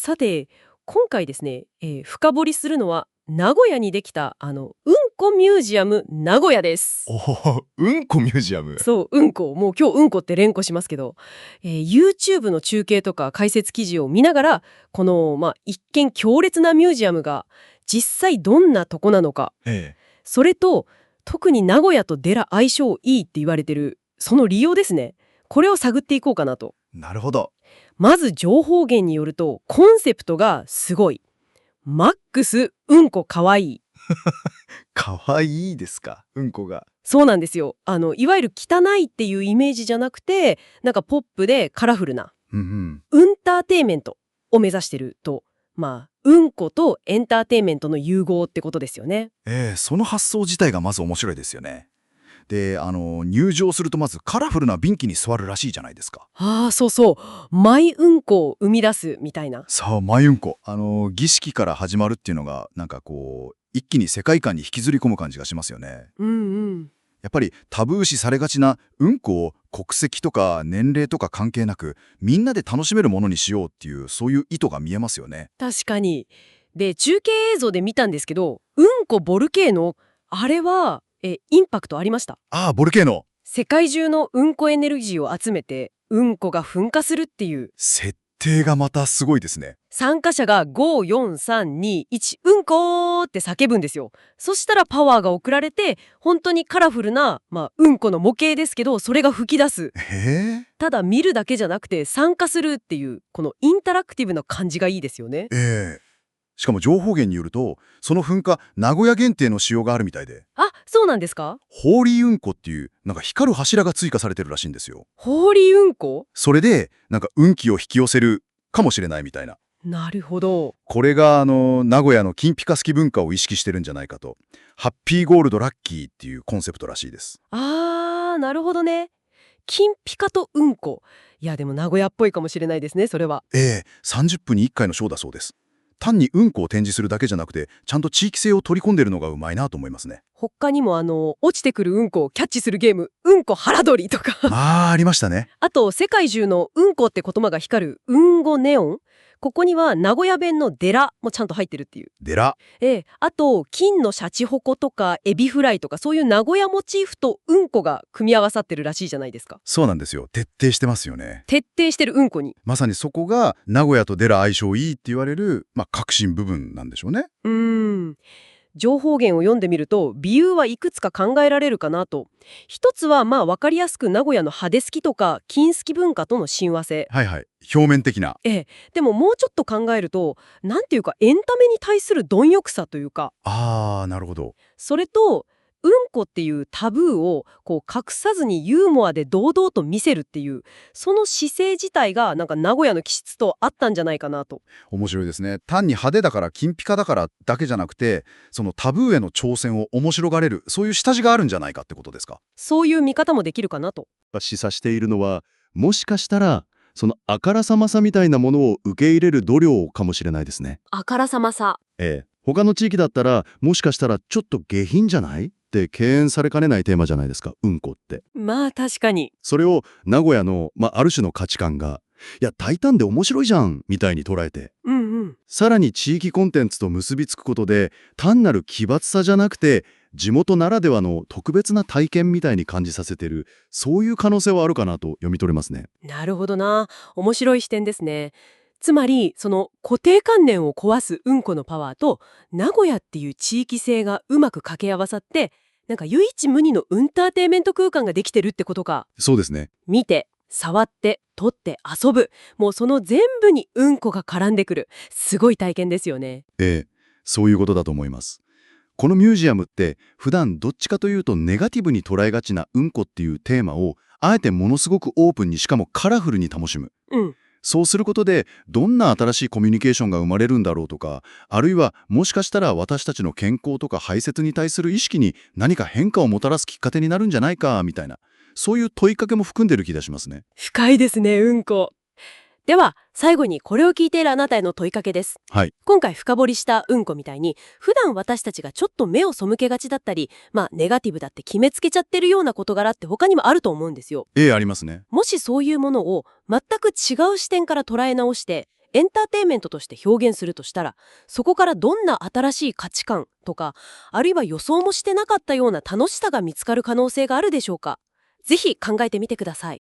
さて、今回ですね、深掘りするのは名古屋にできたうんこミュージアム名古屋です。おお、うんこミュージアム。そう、うんこ。もう今日うんこって連呼しますけど、YouTube の中継とか解説記事を見ながら、この、一見強烈なミュージアムが実際どんなとこなのか、ええ。それと特に名古屋と寺相性いいって言われてるその理由ですね。これを探っていこうかなと。なるほど。まず情報源によるとコンセプトがすごい。マックスうんこかわいい。かわいいですか、うんこが。そうなんですよ。いわゆる汚いっていうイメージじゃなくて、なんかポップでカラフルなうんウンターテイメントを目指してると、うんことエンターテイメントの融合ってことですよね。その発想自体がまず面白いですよね。で、入場するとまずカラフルな便器に座るらしいじゃないですか。ああ、そうそう。マイうんこを生み出すみたいな。さあ、マイうんこ。儀式から始まるっていうのが、なんかこう、一気に世界観に引きずり込む感じがしますよね。うんうん。やっぱりタブー視されがちなうんこを国籍とか年齢とか関係なく、みんなで楽しめるものにしようっていう、そういう意図が見えますよね。確かに。で、中継映像で見たんですけど、うんこボルケーノ、あれは、インパクトありました。ああ、ボルケーノ。世界中のうんこエネルギーを集めてうんこが噴火するっていう。設定がまたすごいですね。参加者が54321うんこーって叫ぶんですよ。そしたらパワーが送られて本当にカラフルな、うんこの模型ですけど、それが吹き出す。へえ。ただ見るだけじゃなくて参加するっていうこのインタラクティブな感じがいいですよね。しかも情報源によると、その噴火、名古屋限定の仕様があるみたいで、あ、そうなんですか？ホーリーうんこっていう、なんか光る柱が追加されてるらしいんですよ。ホーリーうんこ。それで、なんか運気を引き寄せるかもしれないみたいな。なるほど。これが、名古屋の金ピカ好き文化を意識してるんじゃないかと。ハッピーゴールドラッキーっていうコンセプトらしいです。なるほどね。金ピカとうんこ。いやでも名古屋っぽいかもしれないですね、それは。30分に1回のショーだそうです。単にうんこを展示するだけじゃなくて、ちゃんと地域性を取り込んでるのがうまいなと思いますね。他にも落ちてくるうんこをキャッチするゲーム、うんこ腹取りとか。ありましたね。あと、世界中のうんこって言葉が光るうんごネオン。ここには名古屋弁のデラもちゃんと入ってるっていう。寺。あと、金のシャチホコとかエビフライとかそういう名古屋モチーフとうんこが組み合わさってるらしいじゃないですか。そうなんですよ。徹底してますよね。徹底してるうんこに。まさにそこが名古屋と寺相性いいって言われる、革新部分なんでしょうね。情報源を読んでみると理由はいくつか考えられるかなと。一つは分かりやすく名古屋の派手好きとか金好き文化との親和性。はいはい。表面的な。でももうちょっと考えると、なんていうかエンタメに対する貪欲さというか、なるほど。それとうんこっていうタブーをこう隠さずにユーモアで堂々と見せるっていうその姿勢自体がなんか名古屋の気質とあったんじゃないかなと。面白いですね。単に派手だから金ピカだからだけじゃなくて、そのタブーへの挑戦を面白がれる、そういう下地があるんじゃないかってことですか。そういう見方もできるかなと。示唆しているのは、もしかしたらそのあからさまさみたいなものを受け入れる度量かもしれないですね。あからさまさ。他の地域だったらもしかしたらちょっと下品じゃないって敬遠されかねないテーマじゃないですか、うんこって。確かに。それを名古屋の、ある種の価値観が、いや大胆で面白いじゃんみたいに捉えて、さらに地域コンテンツと結びつくことで、単なる奇抜さじゃなくて地元ならではの特別な体験みたいに感じさせてる、そういう可能性はあるかなと読み取れますね。なるほどな。面白い視点ですね。つまりその固定観念を壊すうんこのパワーと名古屋っていう地域性がうまく掛け合わさって、なんか唯一無二のウンターテイメント空間ができてるってことか。そうですね。見て、触って、撮って遊ぶ。もうその全部にうんこが絡んでくる。すごい体験ですよね。そういうことだと思います。このミュージアムって普段どっちかというとネガティブに捉えがちなうんこっていうテーマをあえてものすごくオープンに、しかもカラフルに楽しむ。そうすることでどんな新しいコミュニケーションが生まれるんだろうとか、あるいはもしかしたら私たちの健康とか排泄に対する意識に何か変化をもたらすきっかけになるんじゃないかみたいな、そういう問いかけも含んでる気がしますね。深いですね、うんこ。では最後にこれを聞いているあなたへの問いかけです。今回深掘りしたうんこみたいに、普段私たちがちょっと目を背けがちだったり、ネガティブだって決めつけちゃってるような事柄って他にもあると思うんですよ。ありますね。もしそういうものを全く違う視点から捉え直してエンターテインメントとして表現するとしたら、そこからどんな新しい価値観とか、あるいは予想もしてなかったような楽しさが見つかる可能性があるでしょうか。ぜひ考えてみてください。